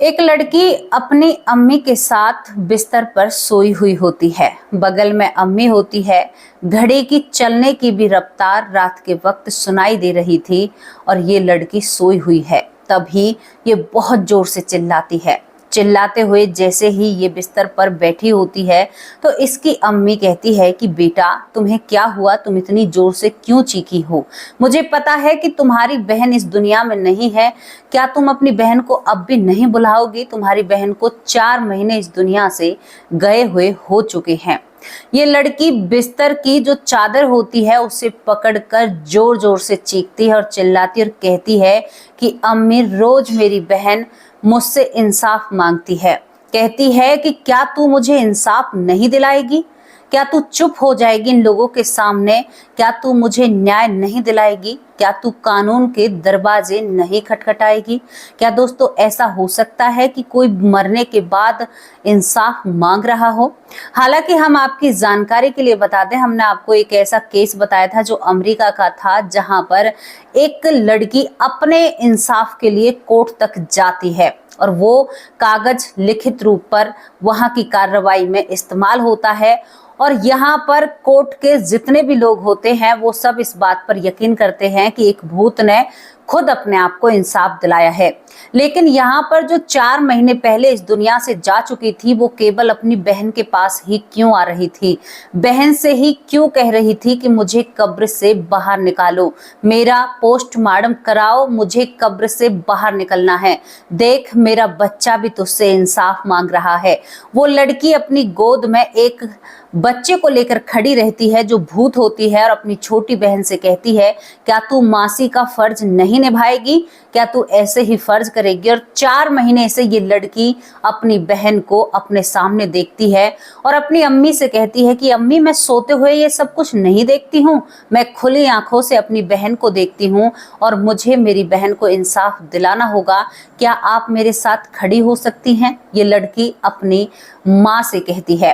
एक लड़की अपनी अम्मी के साथ बिस्तर पर सोई हुई होती है। बगल में अम्मी होती है। घड़ी की चलने की भी रफ्तार रात के वक्त सुनाई दे रही थी और ये लड़की सोई हुई है। तभी ये बहुत जोर से चिल्लाती है। चिल्लाते हुए जैसे ही ये बिस्तर पर बैठी होती है तो इसकी अम्मी कहती है कि बेटा तुम्हें क्या हुआ, तुम इतनी जोर से क्यों चीखी हो? मुझे पता है कि तुम्हारी बहन इस दुनिया में नहीं है। क्या तुम अपनी बहन को अब भी नहीं बुलाओगी? तुम्हारी बहन को 4 महीने इस दुनिया से गए हुए हो चुके हैं। ये लड़की बिस्तर की जो चादर होती है उसे पकड़कर जोर जोर से चीखती है और चिल्लाती और कहती है कि अम्मी रोज मेरी बहन मुझसे इंसाफ मांगती है। कहती है कि क्या तू मुझे इंसाफ नहीं दिलाएगी? क्या तू चुप हो जाएगी इन लोगों के सामने? क्या तू मुझे न्याय नहीं दिलाएगी? क्या तू कानून के दरवाजे नहीं खटखटाएगी? क्या दोस्तों ऐसा हो सकता है कि कोई मरने के बाद इंसाफ मांग रहा हो? हालांकि हम आपकी जानकारी के लिए बता दें, हमने आपको एक ऐसा केस बताया था जो अमेरिका का था, जहां पर एक लड़की अपने इंसाफ के लिए कोर्ट तक जाती है और वो कागज लिखित रूप पर वहां की कार्रवाई में इस्तेमाल होता है। और यहाँ पर कोर्ट के जितने भी लोग होते हैं वो सब इस बात पर यकीन करते हैं कि एक भूत ने खुद अपने आप को इंसाफ दिलाया है। लेकिन यहाँ पर जो 4 महीने पहले इस दुनिया से जा चुकी थी वो केवल अपनी बहन के पास ही क्यों आ रही थी? बहन से ही क्यों कह रही थी कि मुझे कब्र से बाहर निकालो, मेरा पोस्टमार्टम कराओ, मुझे कब्र से बाहर निकलना है, देख मेरा बच्चा भी तुझसे इंसाफ मांग रहा है। वो लड़की अपनी गोद में एक बच्चे को लेकर खड़ी रहती है जो भूत होती है और अपनी छोटी बहन से कहती है क्या तू मासी का फर्ज नहीं निभाएगी? क्या तू ऐसे ही फर्ज करेगी? और 4 महीने से ये लड़की अपनी बहन को अपने सामने देखती है और अपनी अम्मी से कहती है कि अम्मी मैं सोते हुए ये सब कुछ नहीं देखती हूँ, मैं खुली आंखों से अपनी बहन को देखती हूँ और मुझे मेरी बहन को इंसाफ दिलाना होगा। क्या आप मेरे साथ खड़ी हो सकती हैं? ये लड़की अपनी माँ से कहती है।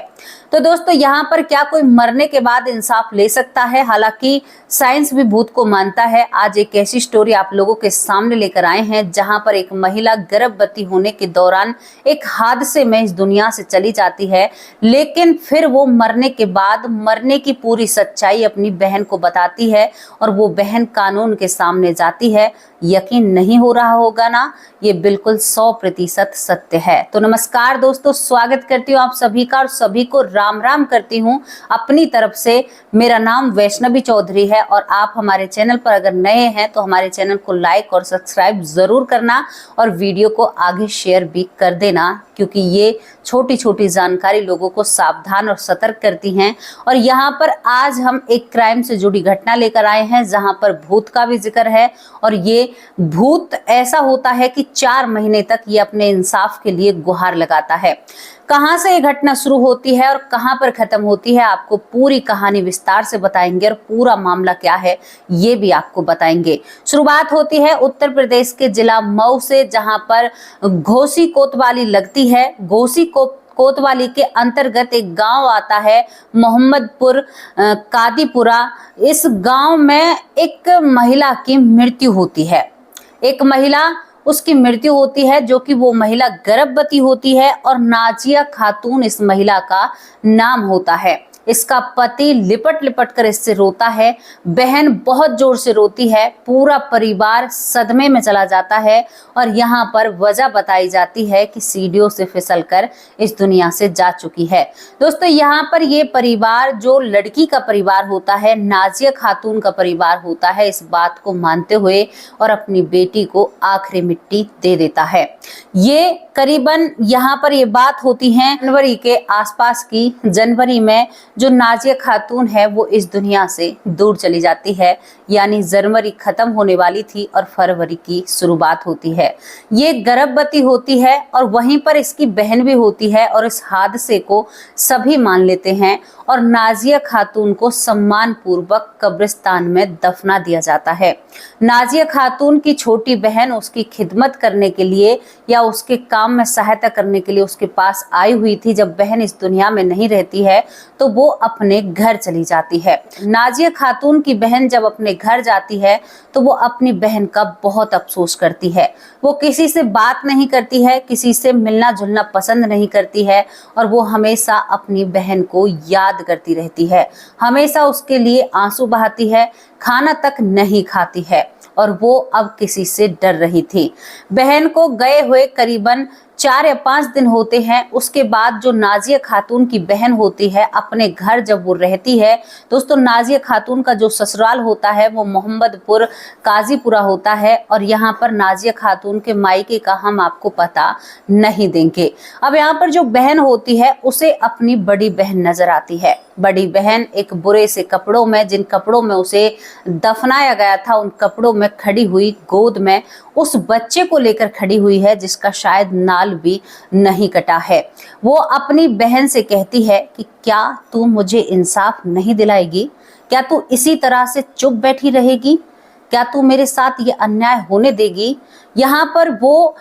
तो दोस्तों यहाँ पर क्या कोई मरने के बाद इंसाफ ले सकता है? हालांकि साइंस भी भूत को मानता है। आज एक ऐसी स्टोरी आप लोगों के सामने लेकर आए हैं जहां पर एक महिला गर्भवती होने के दौरान एक हादसे में इस दुनिया से चली जाती है, लेकिन फिर वो मरने के बाद मरने की पूरी सच्चाई अपनी बहन को बताती है और वो बहन कानून के सामने जाती है। यकीन नहीं हो रहा होगा ना? ये बिल्कुल 100% सत्य है। तो नमस्कार दोस्तों, स्वागत करती हूँ आप सभी का और सभी को राम राम करती हूँ अपनी तरफ से। मेरा नाम वैष्णवी चौधरी है और आप हमारे चैनल पर अगर नए हैं तो हमारे चैनल को लाइक और सब्सक्राइब जरूर करना और वीडियो को आगे शेयर भी कर देना, क्योंकि ये छोटी छोटी जानकारी लोगों को सावधान और सतर्क करती हैं। और यहाँ पर आज हम एक क्राइम से जुड़ी घटना लेकर आए हैं जहाँ पर भूत का भी जिक्र है और ये भूत ऐसा होता है कि 4 महीने तक ये अपने इंसाफ के लिए गुहार लगाता है। कहां से ये घटना शुरू होती है और कहां पर खत्म होती है, आपको पूरी कहानी विस्तार से बताएंगे और पूरा मामला क्या है ये भी आपको बताएंगे। शुरुआत होती है उत्तर प्रदेश के जिला मऊ से, जहां पर घोसी कोतवाली लगती है। घोसी कोतवाली के अंतर्गत एक गांव आता है मोहम्मदपुर कादीपुरा। इस गांव में एक महिला की मृत्यु होती है। एक महिला उसकी मृत्यु होती है जो कि वो महिला गर्भवती होती है और नाजिया खातून इस महिला का नाम होता है। इसका पति लिपट लिपट कर इससे रोता है, बहन बहुत जोर से रोती है, पूरा परिवार सदमे में चला जाता है और यहाँ पर वजह बताई जाती है कि सीढ़ियों से फिसलकर इस दुनिया से जा चुकी है। दोस्तों यहाँ पर ये परिवार जो लड़की का परिवार होता है, नाजिया खातून का परिवार होता है, इस बात को मानते हुए और अपनी बेटी को आखिरी मिट्टी दे देता है। ये करीबन यहाँ पर ये बात होती है जनवरी के आसपास की। जनवरी में जो नाजिया खातून है वो इस दुनिया से दूर चली जाती है, यानी जनवरी खत्म होने वाली थी और फरवरी की शुरुआत होती है। ये गर्भवती होती है और वहीं पर इसकी बहन भी होती है और इस हादसे को सभी मान लेते हैं और नाजिया खातून को सम्मान पूर्वक कब्रिस्तान में दफना दिया जाता है। नाजिया खातून की छोटी बहन उसकी खिदमत करने के लिए या उसके काम में सहायता करने के लिए उसके पास आई हुई थी। जब बहन इस दुनिया में नहीं रहती है तो वो अपने घर चली जाती है। नाजिया खातून की बहन जब अपने घर जाती है तो वो अपनी बहन का बहुत अफसोस करती है। वो किसी से बात नहीं करती है, किसी से मिलना जुलना पसंद नहीं करती है और वो हमेशा अपनी बहन को याद करती रहती है, हमेशा उसके लिए आंसू बहाती है, खाना तक नहीं खाती है और वो अब किसी से डर रही थी। बहन को गए हुए करीबन 4 या 5 दिन होते हैं। उसके बाद जो नाजिया खातून की बहन होती है अपने घर जब वो रहती है, दोस्तों नाजिया खातून का जो ससुराल होता है वो मोहम्मदपुर काजीपुरा होता है और यहाँ पर नाजिया खातून के मायके का हम आपको पता नहीं देंगे। अब यहाँ पर जो बहन होती है उसे अपनी बड़ी बहन नजर आती है। बड़ी बहन एक बुरे से कपड़ों में, जिन कपड़ों में उसे दफनाया गया था, उन कपड़ों में खड़ी हुई, गोद में उस बच्चे को लेकर खड़ी हुई है जिसका शायद नाल भी नहीं कटा है। वो अपनी बहन से कहती है कि क्या तू मुझे इंसाफ नहीं दिलाएगी? क्या तू इसी तरह से चुप बैठी रहेगी? क्या तू मेरे साथ ये अन्याय होने देगी? यहाँ पर वो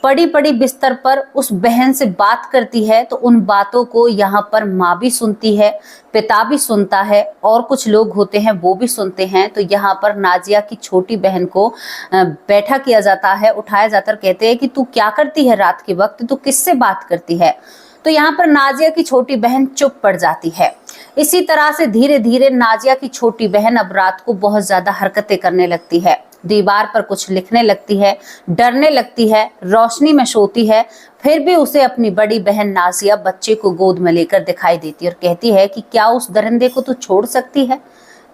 पड़ी पड़ी बिस्तर पर उस बहन से बात करती है तो उन बातों को यहाँ पर माँ भी सुनती है, पिता भी सुनता है और कुछ लोग होते हैं वो भी सुनते हैं। तो यहाँ पर नाजिया की छोटी बहन को बैठा किया जाता है, उठाया जाता है, कहते हैं कि तू क्या करती है रात के वक्त, तू किससे बात करती है? तो यहाँ पर नाजिया की छोटी बहन चुप पड़ जाती है। इसी तरह से धीरे धीरे नाजिया की छोटी बहन अब रात को बहुत ज्यादा हरकतें करने लगती है, दीवार पर कुछ लिखने लगती है, डरने लगती है, रोशनी में सोती है। फिर भी उसे अपनी बड़ी बहन नाजिया बच्चे को गोद में लेकर दिखाई देती है और कहती है कि क्या उस दरिंदे को तू छोड़ सकती है?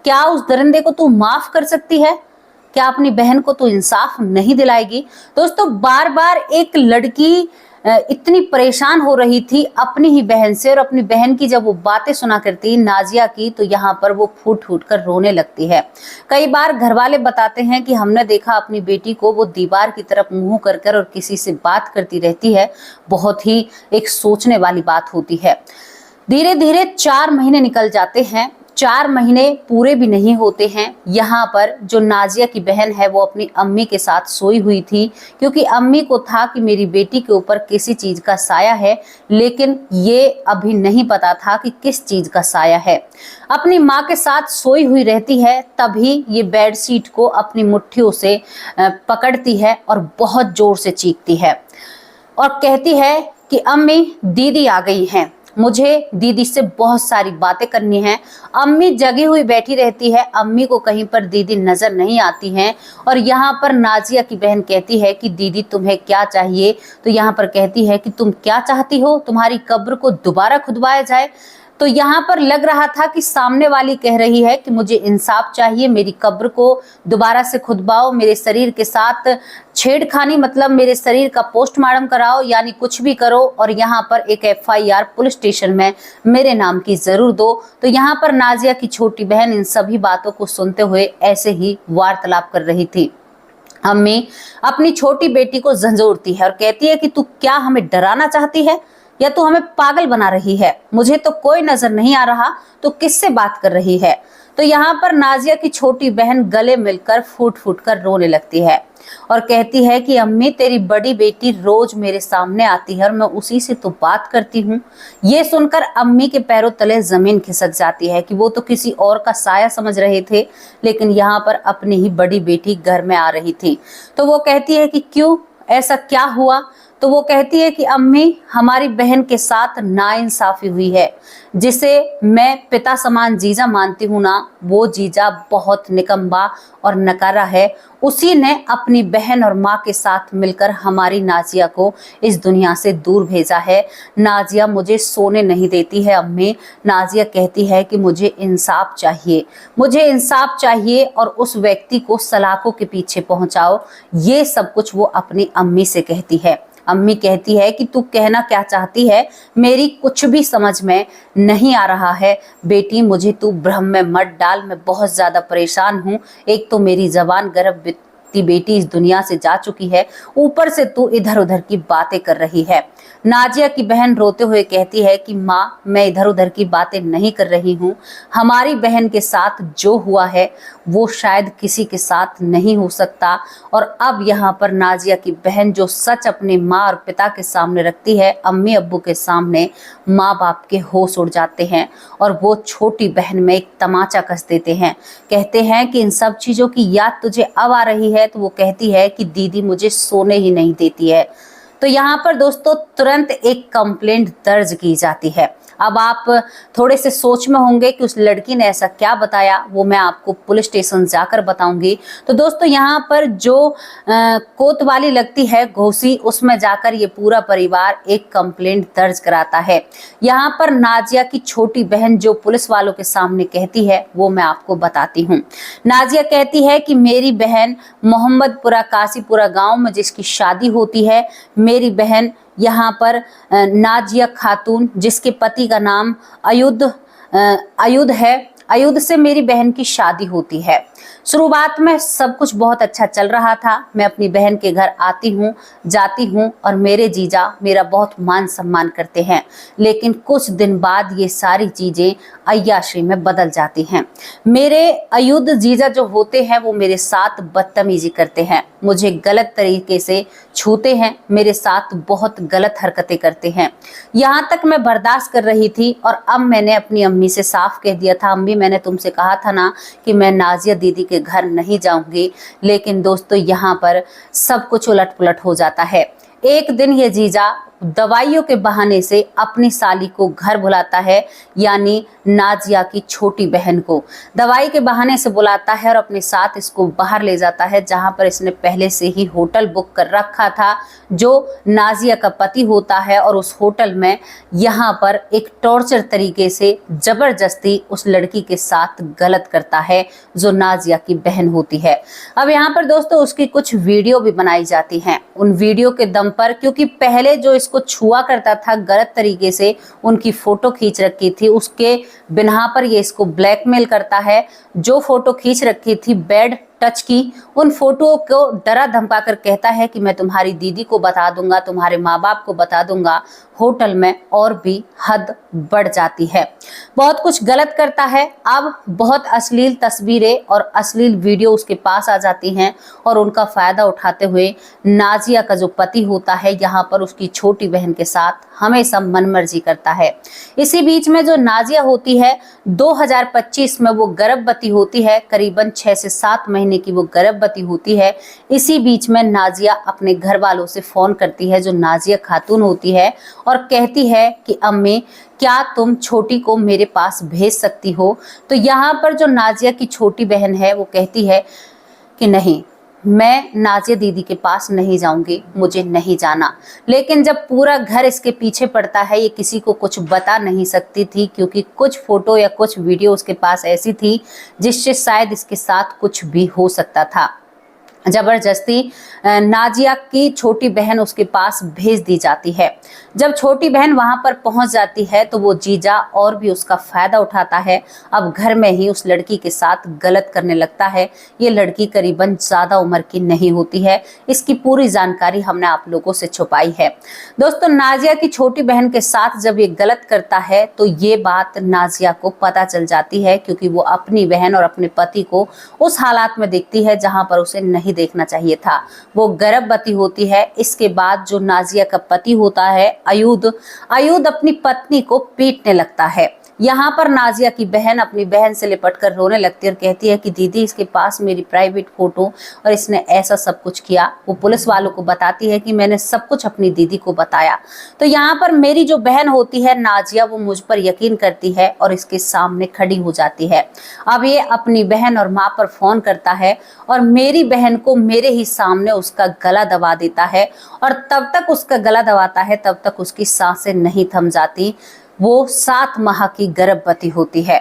क्या उस दरिंदे को तू माफ कर सकती है? क्या अपनी बहन को तू इंसाफ नहीं दिलाएगी? दोस्तों बार बार एक लड़की इतनी परेशान हो रही थी अपनी ही बहन से और अपनी बहन की जब वो बातें सुना करती नाजिया की तो यहाँ पर वो फूट फूट कर रोने लगती है। कई बार घर वाले बताते हैं कि हमने देखा अपनी बेटी को वो दीवार की तरफ मुंह कर कर और किसी से बात करती रहती है। बहुत ही एक सोचने वाली बात होती है। धीरे धीरे 4 महीने निकल जाते हैं। 4 महीने पूरे भी नहीं होते हैं। यहाँ पर जो नाजिया की बहन है वो अपनी अम्मी के साथ सोई हुई थी, क्योंकि अम्मी को था कि मेरी बेटी के ऊपर किसी चीज का साया है, लेकिन ये अभी नहीं पता था कि किस चीज का साया है। अपनी माँ के साथ सोई हुई रहती है, तभी ये बेडशीट को अपनी मुट्ठियों से पकड़ती है और बहुत जोर से चीखती है और कहती है कि अम्मी दीदी आ गई हैं, मुझे दीदी से बहुत सारी बातें करनी है। अम्मी जगी हुई बैठी रहती है, अम्मी को कहीं पर दीदी नजर नहीं आती हैं और यहाँ पर नाजिया की बहन कहती है कि दीदी तुम्हें क्या चाहिए? तो यहाँ पर कहती है कि तुम क्या चाहती हो, तुम्हारी कब्र को दोबारा खुदवाया जाए? तो यहाँ पर लग रहा था कि सामने वाली कह रही है कि मुझे इंसाफ चाहिए, मेरी कब्र को दोबारा से खुदवाओ, मेरे शरीर के साथ छेड़खानी मतलब मेरे शरीर का पोस्टमार्टम कराओ, यानी कुछ भी करो और यहाँ पर एक FIR पुलिस स्टेशन में मेरे नाम की जरूर दो। तो यहाँ पर नाजिया की छोटी बहन इन सभी बातों को सुनते हुए ऐसे ही वार्तालाप कर रही थी। अम्मी अपनी छोटी बेटी को झंझोड़ती है और कहती है कि तू क्या हमें डराना चाहती है या तू हमें पागल बना रही है? मुझे तो कोई नजर नहीं आ रहा, तो किससे बात कर रही है? तो यहाँ पर नाजिया की छोटी बहन गले मिलकर फूट फूट कर रोने लगती है और कहती है कि अम्मी तेरी बड़ी बेटी रोज मेरे सामने आती है और मैं उसी से तो बात करती हूँ। ये सुनकर अम्मी के पैरों तले जमीन खिसक जाती है कि वो तो किसी और का साया समझ रहे थे, लेकिन यहाँ पर अपनी ही बड़ी बेटी घर में आ रही थी। तो वो कहती है कि क्यों, ऐसा क्या हुआ? तो वो कहती है कि अम्मी हमारी बहन के साथ नाइंसाफी हुई है। जिसे मैं पिता समान जीजा मानती हूँ ना, वो जीजा बहुत निकम्मा और नकारा है। उसी ने अपनी बहन और माँ के साथ मिलकर हमारी नाजिया को इस दुनिया से दूर भेजा है। नाजिया मुझे सोने नहीं देती है अम्मी। नाजिया कहती है कि मुझे इंसाफ चाहिए, मुझे इंसाफ चाहिए और उस व्यक्ति को सलाखों के पीछे पहुंचाओ। ये सब कुछ वो अपनी अम्मी से कहती है। अम्मी कहती है कि तू कहना क्या चाहती है, मेरी कुछ भी समझ में नहीं आ रहा है। बेटी मुझे तू भ्रम में मत डाल, मैं बहुत ज्यादा परेशान हूँ। एक तो मेरी जबान गर्भ इकलौती बेटी इस दुनिया से जा चुकी है, ऊपर से तू इधर उधर की बातें कर रही है। नाजिया की बहन रोते हुए कहती है कि माँ, मैं इधर उधर की बातें नहीं कर रही हूँ। हमारी बहन के साथ जो हुआ है वो शायद किसी के साथ नहीं हो सकता। और अब यहाँ पर नाजिया की बहन जो सच अपने माँ और पिता के सामने रखती है, अम्मी अब्बू के सामने, माँ बाप के होश उड़ जाते हैं और वो छोटी बहन में एक तमाचा कस देते हैं। कहते हैं कि इन सब चीज़ों की याद तुझे अब आ रही है? तो वो कहती है कि दीदी मुझे सोने ही नहीं देती है। तो यहाँ पर दोस्तों तुरंत एक कंप्लेंट दर्ज की जाती है। अब आप थोड़े से सोच में होंगे कि उस लड़की ने ऐसा क्या बताया, वो मैं आपको पुलिस स्टेशन जाकर बताऊंगी। तो दोस्तों यहाँ पर जो कोतवाली लगती है घोसी, उसमें जाकर ये पूरा परिवार एक कंप्लेंट दर्ज कराता है। यहाँ पर नाजिया की छोटी बहन जो पुलिस वालों के सामने कहती है वो मैं आपको बताती हूँ। नाजिया कहती है कि मेरी बहन मोहम्मदपुरा कासीपुरा गांव में जिसकी शादी होती है, मेरी बहन यहाँ पर नाजिया खातून जिसके पति का नाम अयुद है, अयुद से मेरी बहन की शादी होती है। शुरुआत में सब कुछ बहुत अच्छा चल रहा था। मैं अपनी बहन के घर आती हूँ, जाती हूँ और मेरे जीजा मेरा बहुत मान सम्मान करते हैं। लेकिन कुछ दिन बाद ये सारी चीजें अय्याशी में बदल जाती हैं। मेरे अयुद जीजा जो होते हैं वो मेरे साथ बदतमीजी करते हैं, मुझे गलत तरीके से छूते हैं, मेरे साथ बहुत गलत हरकतें करते हैं। यहाँ तक मैं बर्दाश्त कर रही थी और अब मैंने अपनी अम्मी से साफ कह दिया था, अम्मी मैंने तुमसे कहा था ना कि मैं नाजिया दीदी के घर नहीं जाऊंगी। लेकिन दोस्तों यहाँ पर सब कुछ उलट पुलट हो जाता है। एक दिन ये जीजा दवाइयों के बहाने से अपनी साली को घर बुलाता है, यानी नाजिया की छोटी बहन को दवाई के बहाने से बुलाता है और अपने साथ इसको बाहर ले जाता है, जहां पर इसने पहले से ही होटल बुक कर रखा था जो नाजिया का पति होता है। और उस होटल में यहाँ पर एक टॉर्चर तरीके से जबरदस्ती उस लड़की के साथ गलत करता है जो नाजिया की बहन होती है। अब यहाँ पर दोस्तों उसकी कुछ वीडियो भी बनाई जाती हैं। उन वीडियो के दम पर, क्योंकि पहले जो इसको छुआ करता था गलत तरीके से, उनकी फोटो खींच रखी थी, उसके बिना पर ये इसको ब्लैकमेल करता है। जो फोटो खींच रखी थी बेड टच की, उन फोटो को डरा धमका कर कहता है कि मैं तुम्हारी दीदी को बता दूंगा, तुम्हारे माँ बाप को बता दूंगा। होटल में और भी हद बढ़ जाती है, बहुत कुछ गलत करता है। अब बहुत अश्लील तस्वीरें और अश्लील वीडियो उसके पास आ जाती हैं और उनका फायदा उठाते हुए नाजिया का जो पति होता है यहाँ पर उसकी छोटी बहन के साथ हमेशा मनमर्जी करता है। इसी बीच में जो नाजिया होती है 2025 में वो गर्भवती होती है, करीबन 6 से 7 महीने की वो गर्भवती होती है। इसी बीच में नाजिया अपने घर वालों से फोन करती है जो नाजिया खातून होती है और कहती है कि अम्मी क्या तुम छोटी को मेरे पास भेज सकती हो। तो यहाँ पर जो नाजिया की छोटी बहन है वो कहती है कि नहीं, मैं नाजिया दीदी के पास नहीं जाऊंगी, मुझे नहीं जाना। लेकिन जब पूरा घर इसके पीछे पड़ता है, ये किसी को कुछ बता नहीं सकती थी क्योंकि कुछ फोटो या कुछ वीडियो उसके पास ऐसी थी जिससे शायद इसके साथ कुछ भी हो सकता था। जबरदस्ती नाजिया की छोटी बहन उसके पास भेज दी जाती है। जब छोटी बहन वहां पर पहुंच जाती है तो वो जीजा और भी उसका फायदा उठाता है। अब घर में ही उस लड़की के साथ गलत करने लगता है। ये लड़की करीबन ज्यादा उम्र की नहीं होती है, इसकी पूरी जानकारी हमने आप लोगों से छुपाई है। दोस्तों नाजिया की छोटी बहन के साथ जब ये गलत करता है तो ये बात नाजिया को पता चल जाती है, क्योंकि वो अपनी बहन और अपने पति को उस हालात में देखती है जहां पर उसे नहीं देखना चाहिए था। वो गर्भवती होती है। इसके बाद जो नाजिया का पति होता है अयुद अपनी पत्नी को पीटने लगता है। यहाँ पर नाजिया की बहन अपनी बहन से लिपट कर रोने लगती है और कहती है कि दीदी इसके पास मेरी प्राइवेट फोटो और इसने ऐसा सब कुछ किया। वो पुलिस वालों को बताती है कि मैंने सब कुछ अपनी दीदी को बताया। तो यहाँ पर मेरी जो बहन होती है नाजिया, वो मुझ पर यकीन करती है और इसके सामने खड़ी हो जाती है। अब ये अपनी बहन और माँ पर फोन करता है और मेरी बहन को मेरे ही सामने उसका गला दबा देता है और तब तक उसका गला दबाता है तब तक उसकी सांसें नहीं थम जाती। वो 7 माह की गर्भवती होती है।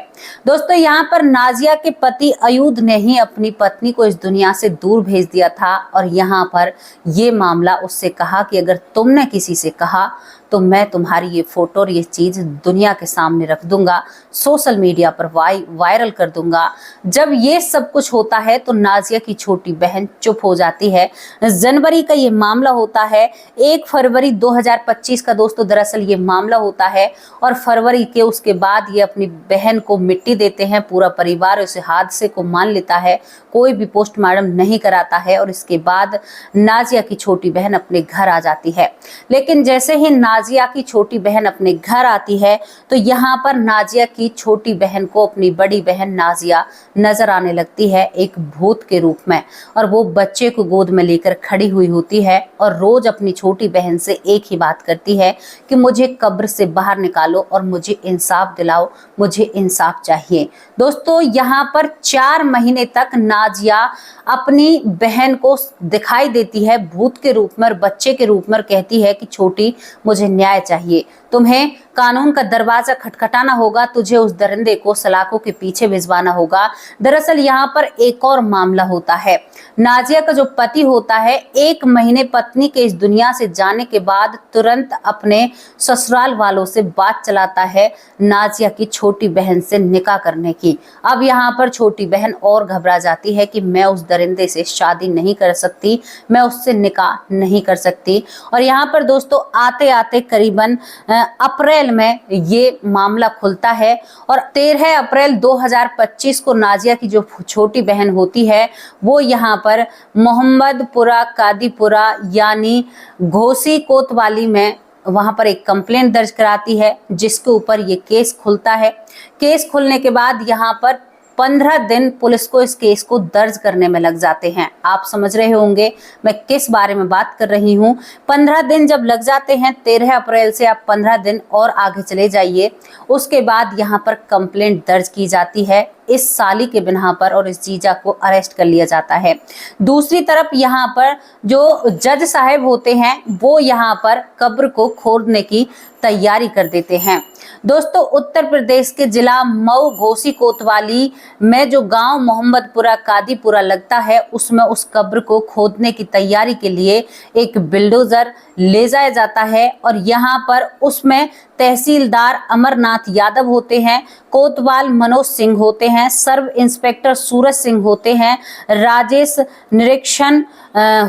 दोस्तों यहाँ पर नाजिया के पति अयूद ने ही अपनी पत्नी को इस दुनिया से दूर भेज दिया था और यहाँ पर ये मामला उससे कहा कि अगर तुमने किसी से कहा तो मैं तुम्हारी ये फोटो और ये चीज दुनिया के सामने रख दूंगा, सोशल मीडिया पर वायरल कर दूंगा। जब ये सब कुछ होता है तो नाजिया की छोटी बहन चुप हो जाती है। जनवरी का ये मामला होता है, 1 फरवरी 2025 का दोस्तों दरअसल ये मामला होता है और फरवरी के उसके बाद ये अपनी बहन को मिट्टी देते हैं। पूरा परिवार उस हादसे को मान लेता है, कोई भी पोस्टमार्टम नहीं कराता है और इसके बाद नाजिया की छोटी बहन अपने घर आ जाती है। लेकिन जैसे ही नाजिया की छोटी बहन अपने घर आती है तो यहाँ पर नाजिया की छोटी बहन को अपनी बड़ी बहन नाजिया नजर आने लगती है एक भूत के रूप में, और वो बच्चे को गोद में लेकर खड़ी हुई होती है और रोज अपनी छोटी बहन से एक ही बात करती है कि मुझे कब्र से बाहर निकालो और मुझे इंसाफ दिलाओ, मुझे इंसाफ चाहिए। दोस्तों यहाँ पर 4 महीने तक नाजिया अपनी बहन को दिखाई देती है भूत के रूप में और बच्चे के रूप में, कहती है कि छोटी मुझे न्याय चाहिए, तुम्हें कानून का दरवाजा खटखटाना होगा, तुझे उस दरिंदे को सलाखों के पीछे भिजवाना होगा। दरअसल यहाँ पर एक और मामला होता है। नाजिया का जो पति होता है 1 महीने पत्नी के इस दुनिया से जाने के बाद तुरंत अपने ससुराल वालों से बात चलाता है नाजिया की छोटी बहन से निकाह करने की। अब यहाँ पर छोटी बहन और घबरा जाती है कि मैं उस दरिंदे से शादी नहीं कर सकती, मैं उससे निकाह नहीं कर सकती। और यहाँ पर दोस्तों आते आते करीबन अप्रैल में ये मामला खुलता है और 13 अप्रैल 2025 को नाजिया की जो छोटी बहन होती है वो यहाँ पर मोहम्मदपुरा कादीपुरा यानी घोसी कोतवाली में वहां पर एक कंप्लेंट दर्ज कराती है, जिसके ऊपर ये केस खुलता है। केस खुलने के बाद यहाँ पर 15 दिन पुलिस को इस केस को दर्ज करने में लग जाते हैं। आप समझ रहे होंगे मैं किस बारे में बात कर रही हूँ। 15 दिन जब लग जाते हैं, 13 अप्रैल से आप 15 दिन और आगे चले जाइए, उसके बाद यहाँ पर कंप्लेंट दर्ज की जाती है इस साली के बिना पर और इस जीजा को अरेस्ट कर लिया जाता है। दूसरी तरफ यहाँ पर जो जज साहब होते हैं वो यहाँ पर कब्र को खोदने की तैयारी कर देते हैं। दोस्तों उत्तर प्रदेश के जिला मऊ घोसी कोतवाली में जो गांव मोहम्मदपुरा कादीपुरा लगता है उसमें उस कब्र को खोदने की तैयारी के लिए एक बिल्डोजर ले जाया जाता है और यहाँ पर उसमें तहसीलदार अमरनाथ यादव होते हैं, कोतवाल मनोज सिंह होते हैं, सर्व इंस्पेक्टर सूरज सिंह होते हैं, राजेश निरीक्षण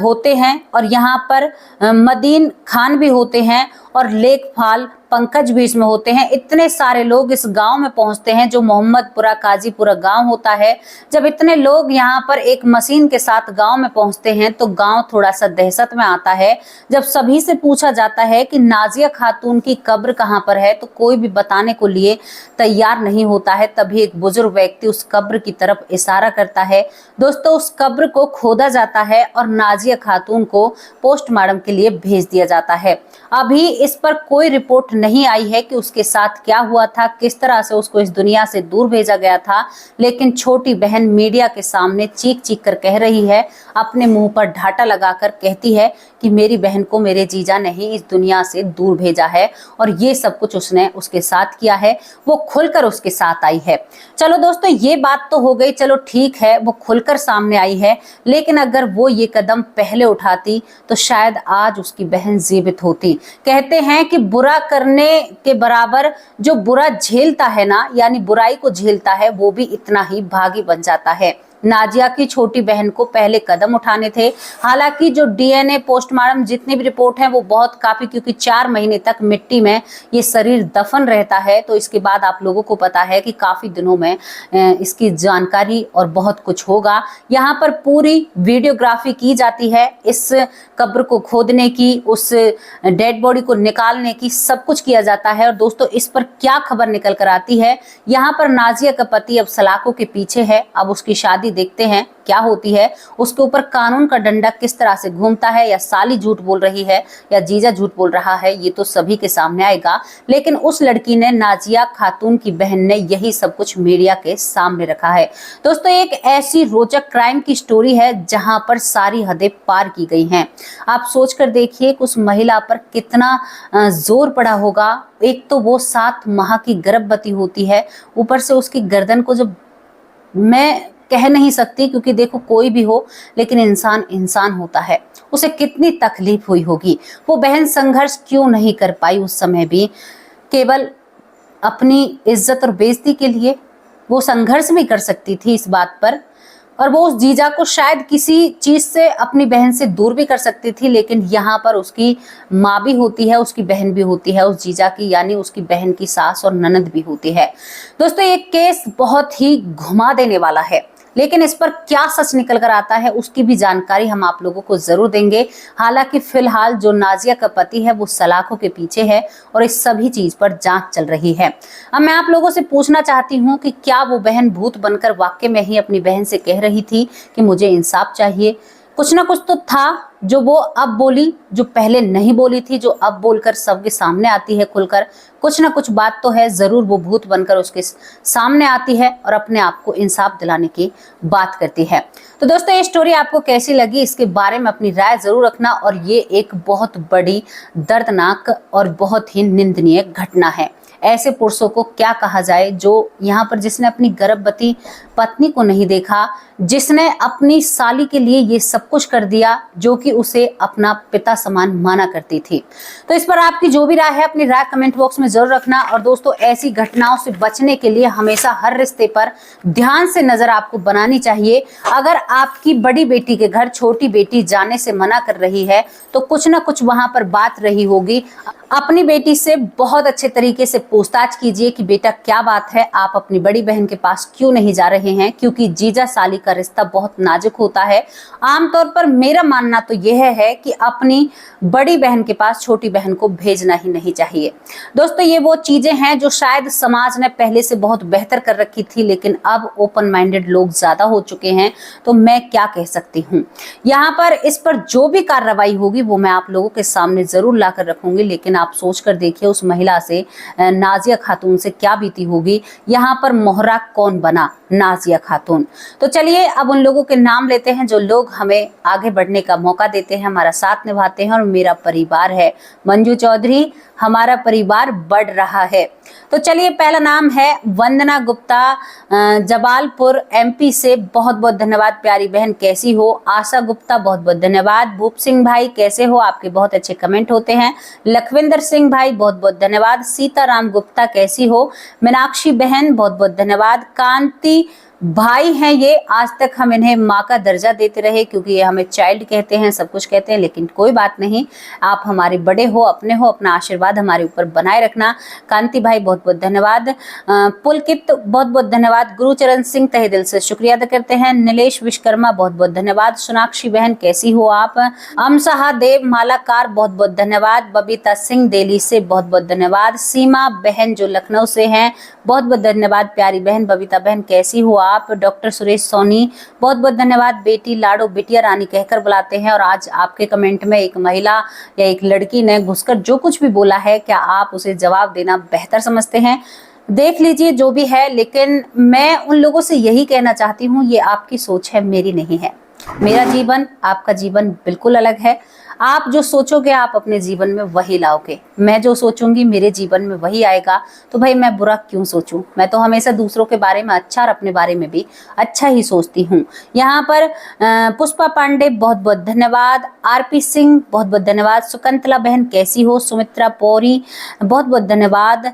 होते हैं और यहाँ पर मदीन खान भी होते हैं और लेखपाल पंकज भी इसमें होते हैं। इतने सारे लोग इस गांव में पहुंचते हैं जो मोहम्मदपुरा काजीपुरा गांव होता है। जब इतने लोग यहां पर एक मशीन के साथ गांव में पहुंचते हैं तो गांव थोड़ा सा दहशत में आता है। जब सभी से पूछा जाता है कि नाजिया खातून की कब्र कहां पर है तो कोई भी बताने को लिए तैयार नहीं होता है। तभी एक बुजुर्ग व्यक्ति उस कब्र की तरफ इशारा करता है। दोस्तों उस कब्र को खोदा जाता है और नाजिया खातून को पोस्टमार्टम के लिए भेज दिया जाता है। अभी इस पर कोई रिपोर्ट नहीं आई है कि उसके साथ क्या हुआ था, किस तरह से उसको इस दुनिया से दूर भेजा गया था, लेकिन छोटी बहन मीडिया के सामने चीख चीख कर कह रही है, अपने मुंह पर ढाटा लगाकर कहती है कि मेरी बहन को मेरे जीजा ने ही इस दुनिया से दूर भेजा है और ये सब कुछ उसने उसके साथ किया है, वो खुलकर उसके साथ आई है। चलो दोस्तों ये बात तो हो गई, चलो ठीक है वो खुलकर सामने आई है, लेकिन अगर वो ये कदम पहले उठाती तो शायद आज उसकी बहन जीवित होती। कहते हैं कि बुरा करने के बराबर जो बुरा झेलता है ना, यानी बुराई को झेलता है, वो भी इतना ही भागी बन जाता है। नाजिया की छोटी बहन को पहले कदम उठाने थे। हालांकि जो डीएनए पोस्टमार्टम जितनी भी रिपोर्ट है वो बहुत काफी, क्योंकि 4 महीने तक मिट्टी में ये शरीर दफन रहता है, तो इसके बाद आप लोगों को पता है कि काफी दिनों में इसकी जानकारी और बहुत कुछ होगा। यहाँ पर पूरी वीडियोग्राफी की जाती है इस कब्र को खोदने की, उस डेड बॉडी को निकालने की, सब कुछ किया जाता है। और दोस्तों इस पर क्या खबर निकल कर आती है, यहाँ पर नाजिया का पति अब सलाखों के पीछे है। अब उसकी शादी देखते हैं क्या होती है, उसके ऊपर कानून का डंडा किस तरह से घूमता है, या साली झूठ बोल रही है या जीजा झूठ बोल रहा है, ये तो सभी के सामने आएगा। लेकिन उस लड़की ने, नाजिया खातून की बहन ने, यही सब कुछ मीडिया के सामने रखा है। दोस्तों, एक ऐसी रोचक क्राइम की स्टोरी है जहां पर सारी हदें पार की गई हैं। आप सोच कर देखिए कि उस महिला पर कितना जोर पड़ा होगा। एक तो वो 7 माह की गर्भवती होती है, ऊपर से उसकी गर्दन को, जब मैं कह नहीं सकती क्योंकि देखो कोई भी हो, लेकिन इंसान इंसान होता है, उसे कितनी तकलीफ हुई होगी। वो बहन संघर्ष क्यों नहीं कर पाई उस समय भी, केवल अपनी इज्जत और बेइज्जती के लिए? वो संघर्ष भी कर सकती थी इस बात पर, और वो उस जीजा को शायद किसी चीज से, अपनी बहन से दूर भी कर सकती थी। लेकिन यहाँ पर उसकी माँ भी होती है, उसकी बहन भी होती है उस जीजा की, यानी उसकी बहन की सास और ननद भी होती है। दोस्तों, ये केस बहुत ही घुमा देने वाला है, लेकिन इस पर क्या सच निकल कर आता है उसकी भी जानकारी हम आप लोगों को जरूर देंगे। हालांकि फिलहाल जो नाजिया का पति है वो सलाखों के पीछे है और इस सभी चीज पर जांच चल रही है। अब मैं आप लोगों से पूछना चाहती हूँ कि क्या वो बहन भूत बनकर वाकई में ही अपनी बहन से कह रही थी कि मुझे इंसाफ चाहिए? कुछ ना कुछ तो था जो वो अब बोली, जो पहले नहीं बोली थी, जो अब बोलकर सबके सामने आती है खुलकर। कुछ ना कुछ बात तो है, जरूर वो भूत बनकर उसके सामने आती है और अपने आप को इंसाफ दिलाने की बात करती है। तो दोस्तों, ये स्टोरी आपको कैसी लगी, इसके बारे में अपनी राय जरूर रखना। और ये एक बहुत बड़ी, दर्दनाक और बहुत ही निंदनीय घटना है। ऐसे पुरुषों को क्या कहा जाए जो यहाँ पर, जिसने अपनी गर्भवती पत्नी को नहीं देखा, जिसने अपनी साली के लिए ये सब कुछ कर दिया, जो कि उसे अपना पिता समान माना करती थी। तो इस पर आपकी जो भी राय है, अपनी राय कमेंट बॉक्स में जरूर रखना। और दोस्तों, ऐसी घटनाओं से बचने के लिए हमेशा हर रिश्ते पर ध्यान से नजर आपको बनानी चाहिए। अगर आपकी बड़ी बेटी के घर छोटी बेटी जाने से मना कर रही है तो कुछ ना कुछ वहां पर बात रही होगी। अपनी बेटी से बहुत अच्छे तरीके से पूछताछ कीजिए कि बेटा क्या बात है, आप अपनी बड़ी बहन के पास क्यों नहीं जा रहे हैं, क्योंकि जीजा साली का रिश्ता बहुत नाजुक होता है। आमतौर पर मेरा मानना तो यह है कि अपनी बड़ी बहन के पास छोटी बहन को भेजना ही नहीं चाहिए। दोस्तों, ये वो चीजें हैं जो शायद समाज ने पहले से बहुत बेहतर कर रखी थी, लेकिन अब ओपन माइंडेड लोग ज्यादा हो चुके हैं। तो मैं क्या कह सकती हूँ, यहाँ पर इस पर जो भी कार्रवाई होगी वो मैं आप लोगों के सामने जरूर लाकर रखूंगी। लेकिन आप सोच कर देखिए, उस महिला से, नाजिया खातून से क्या बीती होगी। यहाँ पर मोहरा कौन बना? नाजिया खातून। तो चलिए अब उन लोगों के नाम लेते हैं जो लोग हमें आगे बढ़ने का मौका देते हैं, हमारा साथ निभाते हैं। और मेरा परिवार है मंजू चौधरी, हमारा परिवार बढ़ रहा है। तो चलिए, पहला नाम है वंदना गुप्ता, जबालपुर MP से। बहुत बहुत धन्यवाद प्यारी बहन, कैसी हो? आशा गुप्ता, बहुत बहुत धन्यवाद। भूप सिंह भाई, कैसे हो? आपके बहुत अच्छे कमेंट होते हैं। लखविंदर सिंह भाई, बहुत बहुत धन्यवाद। सीताराम गुप्ता, कैसी हो? मीनाक्षी बहन, बहुत बहुत धन्यवाद। कांति भाई हैं ये, आज तक हम इन्हें माँ का दर्जा देते रहे क्योंकि ये हमें चाइल्ड कहते हैं, सब कुछ कहते हैं, लेकिन कोई बात नहीं, आप हमारे बड़े हो, अपने हो, अपना आशीर्वाद हमारे ऊपर बनाए रखना। कांति भाई, बहुत बहुत धन्यवाद। पुलकित, बहुत बहुत धन्यवाद। गुरुचरण सिंह, तहे दिल से शुक्रिया अदा करते हैं। नीलेश विश्वकर्मा, बहुत बहुत धन्यवाद। सोनाक्षी बहन, कैसी हो आप? अमसहा देव मालाकार, बहुत बहुत धन्यवाद। बबीता सिंह दिल्ली से, बहुत बहुत धन्यवाद। सीमा बहन जो लखनऊ से हैं, बहुत बहुत धन्यवाद प्यारी बहन। बबीता बहन, कैसी हो आप? डॉक्टर सुरेश सोनी, बहुत बहुत धन्यवाद। बेटी लाडो बिटिया रानी कहकर बुलाते हैं। और आज आपके कमेंट में एक महिला या एक लड़की ने घुसकर जो कुछ भी बोला है, क्या आप उसे जवाब देना बेहतर समझते हैं? देख लीजिए जो भी है, लेकिन मैं उन लोगों से यही कहना चाहती हूँ, ये आपकी सोच है, मेरी नहीं है। मेरा जीवन, आपका जीवन बिल्कुल अलग है। आप जो सोचोगे आप अपने जीवन में वही लाओगे, मैं जो सोचूंगी मेरे जीवन में वही आएगा। तो भाई मैं बुरा क्यों सोचूं? मैं तो हमेशा दूसरों के बारे में अच्छा और अपने बारे में भी अच्छा ही सोचती हूँ। यहाँ पर पुष्पा पांडे, बहुत बहुत धन्यवाद। RP सिंह, बहुत बहुत धन्यवाद। सुकंतला बहन, कैसी हो? सुमित्रा पौरी, बहुत बहुत धन्यवाद।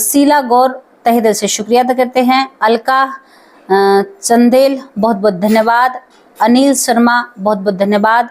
शीला गौर, तहे दिल से शुक्रिया अदा करते हैं। अलका चंदेल, बहुत बहुत धन्यवाद। अनिल शर्मा, बहुत बहुत धन्यवाद।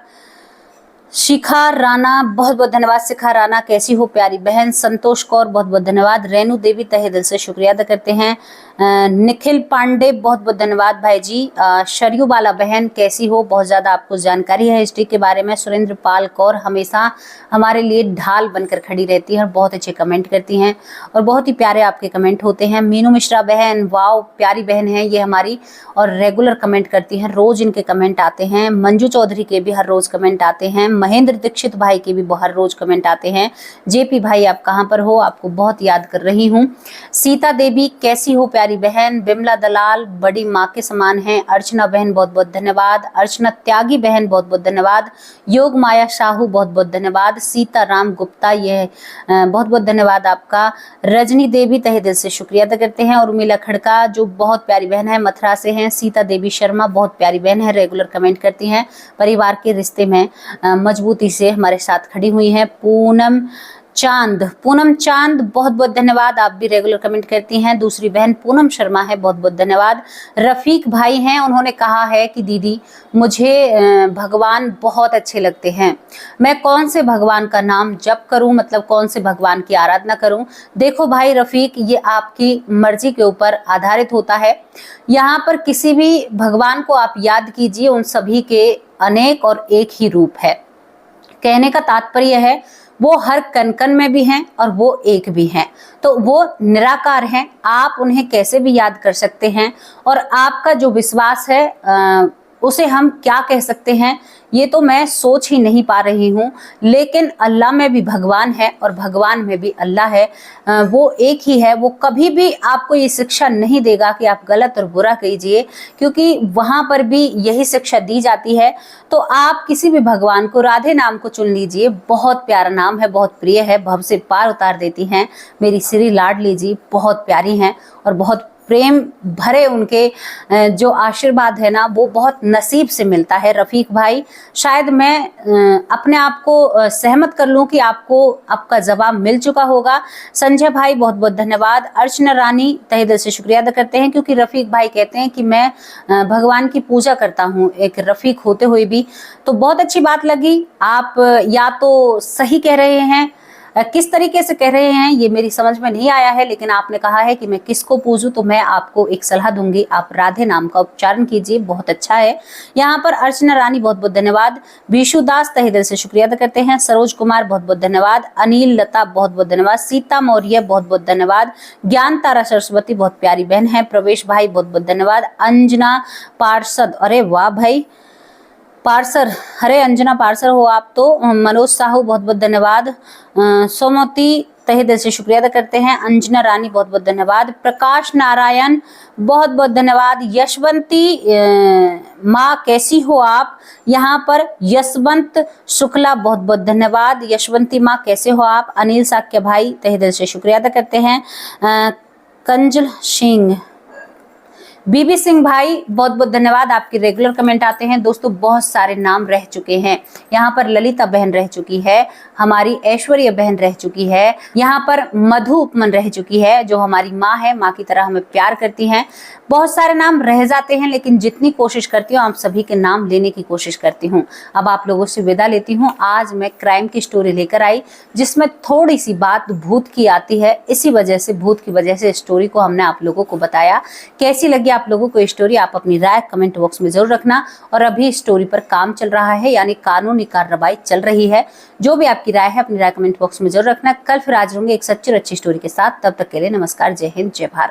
शिखा राणा, बहुत बहुत धन्यवाद। शिखा राणा, कैसी हो प्यारी बहन? संतोष कौर, बहुत बहुत धन्यवाद। रेणु देवी, तहे दिल से शुक्रिया अदा करते हैं। निखिल पांडे बहुत बहुत धन्यवाद भाई जी। शरयू बाला बहन कैसी हो, बहुत ज़्यादा आपको जानकारी है हिस्ट्री के बारे में। सुरेंद्र पाल कौर हमेशा हमारे लिए ढाल बनकर खड़ी रहती है और बहुत अच्छे कमेंट करती हैं और बहुत ही प्यारे आपके कमेंट होते हैं। मीनू मिश्रा बहन, वाओ प्यारी बहन है ये हमारी और रेगुलर कमेंट करती हैं, रोज इनके कमेंट आते हैं। मंजू चौधरी के भी हर रोज कमेंट आते हैं। महेंद्र दीक्षित भाई के भी हर रोज कमेंट आते हैं। जेपी भाई आप कहाँ पर हो, आपको बहुत याद कर रही हूँ। सीता देवी कैसी हो प्यारी बहन। बिमला दलाल बड़ी माँ के समान है। अर्चना बहन बहुत बहुत धन्यवाद। अर्चना त्यागी बहन बहुत बहुत धन्यवाद। योग माया साहू बहुत बहुत धन्यवाद। सीताराम गुप्ता ये बहुत बहुत धन्यवाद आपका। रजनी देवी तहे दिल से शुक्रिया अदा करते हैं। और उर्मिला खड़का जो बहुत प्यारी बहन है, मथुरा से हैं। सीता देवी शर्मा बहुत प्यारी बहन है, रेगुलर कमेंट करती हैं, परिवार के रिश्ते में मजबूती से हमारे साथ खड़ी हुई हैं। पूनम चांद बहुत बहुत धन्यवाद, आप भी रेगुलर कमेंट करती हैं। दूसरी बहन पूनम शर्मा है, बहुत बहुत धन्यवाद। रफीक भाई हैं, उन्होंने कहा है कि दीदी मुझे भगवान बहुत अच्छे लगते हैं, मैं कौन से भगवान का नाम जप करूं, मतलब कौन से भगवान की आराधना करूं। देखो भाई रफीक, ये आपकी मर्जी के ऊपर आधारित होता है। यहाँ पर किसी भी भगवान को आप याद कीजिए, उन सभी के अनेक और एक ही रूप है। कहने का तात्पर्य है वो हर कण कण में भी हैं और वो एक भी हैं, तो वो निराकार हैं। आप उन्हें कैसे भी याद कर सकते हैं और आपका जो विश्वास है उसे हम क्या कह सकते हैं ये तो मैं सोच ही नहीं पा रही हूँ। लेकिन अल्लाह में भी भगवान है और भगवान में भी अल्लाह है, वो एक ही है। वो कभी भी आपको ये शिक्षा नहीं देगा कि आप गलत और बुरा कीजिए, क्योंकि वहाँ पर भी यही शिक्षा दी जाती है। तो आप किसी भी भगवान को, राधे नाम को चुन लीजिए, बहुत प्यारा नाम है, बहुत प्रिय है, भव से पार उतार देती हैं। मेरी श्री लाडली जी बहुत प्यारी हैं और बहुत प्रेम भरे उनके जो आशीर्वाद है ना, वो बहुत नसीब से मिलता है। रफीक भाई, शायद मैं अपने आप को सहमत कर लूं कि आपको आपका जवाब मिल चुका होगा। संजय भाई बहुत बहुत धन्यवाद। अर्चना रानी तहे दिल से शुक्रिया अदा करते हैं, क्योंकि रफीक भाई कहते हैं कि मैं भगवान की पूजा करता हूँ एक रफीक होते हुए भी, तो बहुत अच्छी बात लगी। आप या तो सही कह रहे हैं, किस तरीके से कह रहे हैं ये मेरी समझ में नहीं आया है, लेकिन आपने कहा है कि मैं किसको पूजूं, तो मैं आपको एक सलाह दूंगी, आप राधे नाम का उच्चारण कीजिए, बहुत अच्छा है। यहाँ पर अर्चना रानी बहुत बहुत धन्यवाद। बीशु दास तहे दिल से शुक्रिया अदा करते हैं। सरोज कुमार बहुत बहुत धन्यवाद। अनिल लता बहुत बहुत धन्यवाद। सीता मौर्य बहुत बहुत धन्यवाद। ज्ञान तारा सरस्वती बहुत प्यारी बहन है। प्रवेश भाई बहुत बहुत धन्यवाद। अंजना पार्षद, अरे वाह भाई पार्सर, अरे अंजना पार्सर हो आप तो। मनोज साहू बहुत बहुत धन्यवाद। सोमवती तहे दिल से शुक्रिया अदा करते हैं। अंजना रानी बहुत बहुत धन्यवाद। प्रकाश नारायण बहुत बहुत धन्यवाद। यशवंती माँ कैसी हो आप, यहाँ पर यशवंत शुक्ला बहुत बहुत धन्यवाद। यशवंती माँ कैसे हो आप। अनिल साक्य भाई तहे दिल से शुक्रिया अदा करते हैं। कंजल सिंह, बीबी सिंह भाई बहुत बहुत धन्यवाद, आपके रेगुलर कमेंट आते हैं। दोस्तों बहुत सारे नाम रह चुके हैं, यहाँ पर ललिता बहन रह चुकी है, हमारी ऐश्वर्या बहन रह चुकी है, यहाँ पर मधु उपमन रह चुकी है जो हमारी माँ है, माँ की तरह हमें प्यार करती हैं। बहुत सारे नाम रह जाते हैं, लेकिन जितनी कोशिश करती हूँ आप सभी के नाम लेने की कोशिश करती हूँ। अब आप लोगों से विदा लेती हूँ। आज मैं क्राइम की स्टोरी लेकर आई जिसमें थोड़ी सी बात भूत की आती है, इसी वजह से, भूत की वजह से स्टोरी को हमने आप लोगों को बताया। कैसी लगी आप लोगों को स्टोरी, आप अपनी राय कमेंट बॉक्स में जरूर रखना। और अभी स्टोरी पर काम चल रहा है, यानी कानूनी कार्रवाई चल रही है। जो भी आपकी राय है अपनी राय कमेंट बॉक्स में जरूर रखना। कल फिर हाजिर होंगे एक सच्ची और अच्छी स्टोरी के साथ। तब तक के लिए नमस्कार, जय हिंद, जय भारत।